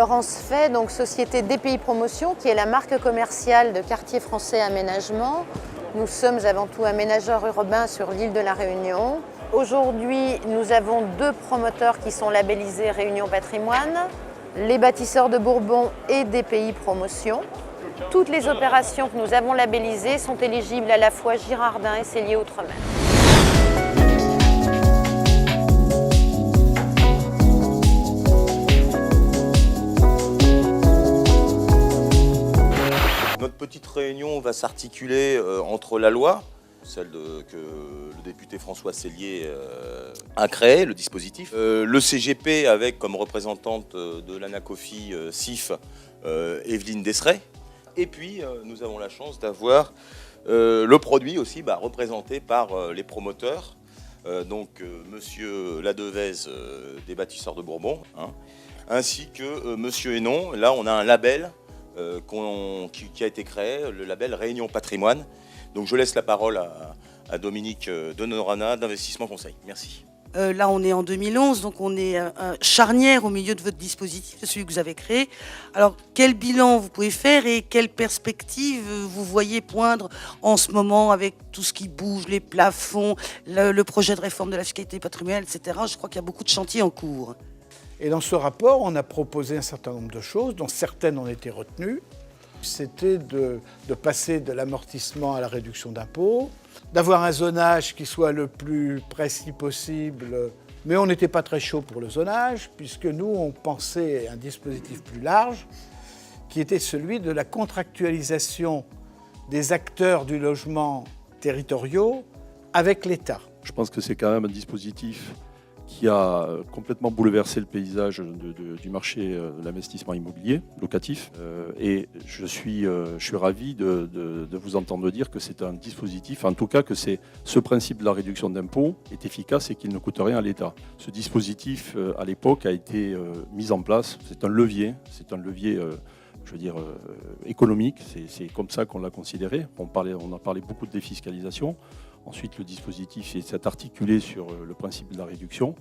Laurence Fay, donc société DPI Promotion, qui est la marque commerciale de Quartier Français Aménagement. Nous sommes avant tout aménageurs urbains sur l'île de la Réunion. Aujourd'hui, nous avons 2 promoteurs qui sont labellisés Réunion Patrimoine, les bâtisseurs de Bourbon et DPI Promotion. Toutes les opérations que nous avons labellisées sont éligibles à la fois Girardin et Cellier Outre-mer. Notre petite réunion va s'articuler entre la loi, celle que le député François Cellier a créé, le dispositif, le CGP avec comme représentante de l'ANACOFI CIF Evelyne Desseret, et puis nous avons la chance d'avoir le produit aussi représenté par les promoteurs, donc Monsieur Ladevez des bâtisseurs de Bourbon, ainsi que Monsieur Hénon. Là on a un label qui a été créé, le label Réunion Patrimoine. Donc je laisse la parole à Dominique Donorana d'Investissement Conseil. Merci. Là, on est en 2011, donc on est charnière au milieu de votre dispositif, celui que vous avez créé. Alors, quel bilan vous pouvez faire et quelle perspective vous voyez poindre en ce moment avec tout ce qui bouge, les plafonds, le projet de réforme de la fiscalité patrimoniale, etc. Je crois qu'il y a beaucoup de chantiers en cours. Et dans ce rapport, on a proposé un certain nombre de choses, dont certaines ont été retenues. C'était de passer de l'amortissement à la réduction d'impôts, d'avoir un zonage qui soit le plus précis possible, mais on n'était pas très chaud pour le zonage, puisque nous, on pensait à un dispositif plus large, qui était celui de la contractualisation des acteurs du logement territoriaux avec l'État. Je pense que c'est quand même un dispositif qui a complètement bouleversé le paysage du marché de l'investissement immobilier locatif. Et je suis ravi de vous entendre dire que c'est un dispositif, en tout cas que ce principe de la réduction d'impôts est efficace et qu'il ne coûte rien à l'État. Ce dispositif, à l'époque, a été mis en place. C'est un levier, économique. C'est comme ça qu'on l'a considéré. On a parlé beaucoup de défiscalisation. Ensuite, le dispositif s'est articulé sur le principe de la réduction.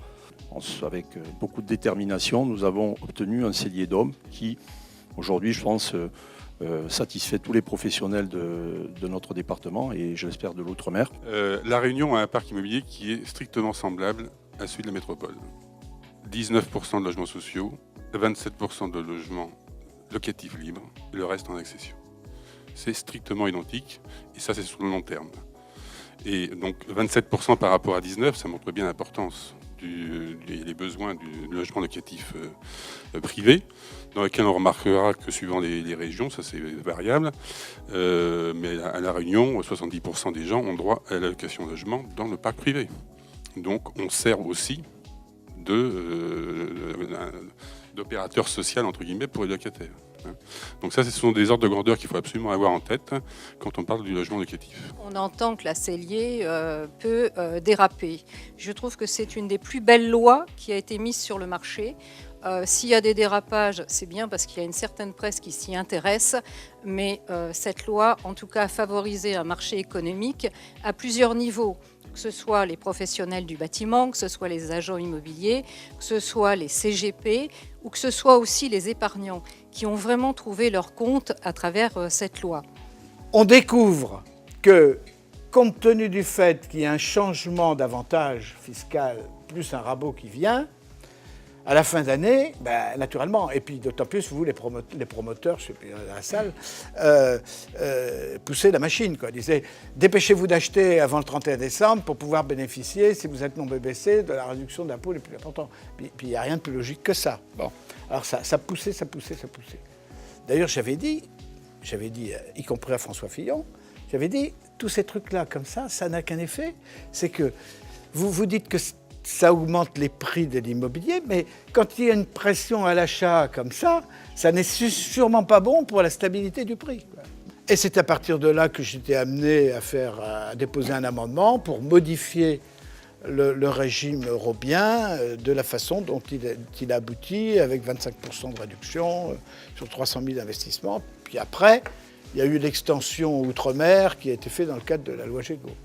Avec beaucoup de détermination, nous avons obtenu un cellier d'hommes qui, aujourd'hui, je pense, satisfait tous les professionnels de notre département et, je l'espère, de l'outre-mer. La Réunion a un parc immobilier qui est strictement semblable à celui de la métropole. 19% de logements sociaux, 27% de logements locatifs libres, et le reste en accession. C'est strictement identique, et ça, c'est sur le long terme. Et donc 27% par rapport à 19%, ça montre bien l'importance des besoins du logement locatif privé, dans lequel on remarquera que suivant les régions, ça c'est variable, mais à La Réunion, 70% des gens ont droit à la location logement dans le parc privé. Donc on sert aussi d'opérateur social entre guillemets pour les locataires. Donc ça, ce sont des ordres de grandeur qu'il faut absolument avoir en tête quand on parle du logement locatif. On entend que la Cellier peut déraper. Je trouve que c'est une des plus belles lois qui a été mise sur le marché. S'il y a des dérapages, c'est bien parce qu'il y a une certaine presse qui s'y intéresse, mais cette loi, en tout cas, a favorisé un marché économique à plusieurs niveaux. Que ce soit les professionnels du bâtiment, que ce soit les agents immobiliers, que ce soit les CGP ou que ce soit aussi les épargnants qui ont vraiment trouvé leur compte à travers cette loi. On découvre que, compte tenu du fait qu'il y a un changement d'avantage fiscal plus un rabot qui vient, à la fin d'année, naturellement, et puis d'autant plus, vous, les promoteurs, je sais plus, dans la salle, poussaient la machine, quoi. Disaient, dépêchez-vous d'acheter avant le 31 décembre pour pouvoir bénéficier, si vous êtes non BBC, de la réduction d'impôts les plus importants. Puis il n'y a rien de plus logique que ça. Bon. Alors ça poussait. D'ailleurs, j'avais dit, y compris à François Fillon, j'avais dit, tous ces trucs-là comme ça n'a qu'un effet, c'est que vous dites que ça augmente les prix de l'immobilier, mais quand il y a une pression à l'achat comme ça n'est sûrement pas bon pour la stabilité du prix, quoi. Et c'est à partir de là que j'étais amené à déposer un amendement pour modifier le régime européen de la façon dont il aboutit, avec 25% de réduction sur 300 000 investissements. Puis après, il y a eu l'extension outre-mer qui a été faite dans le cadre de la loi Gégaud.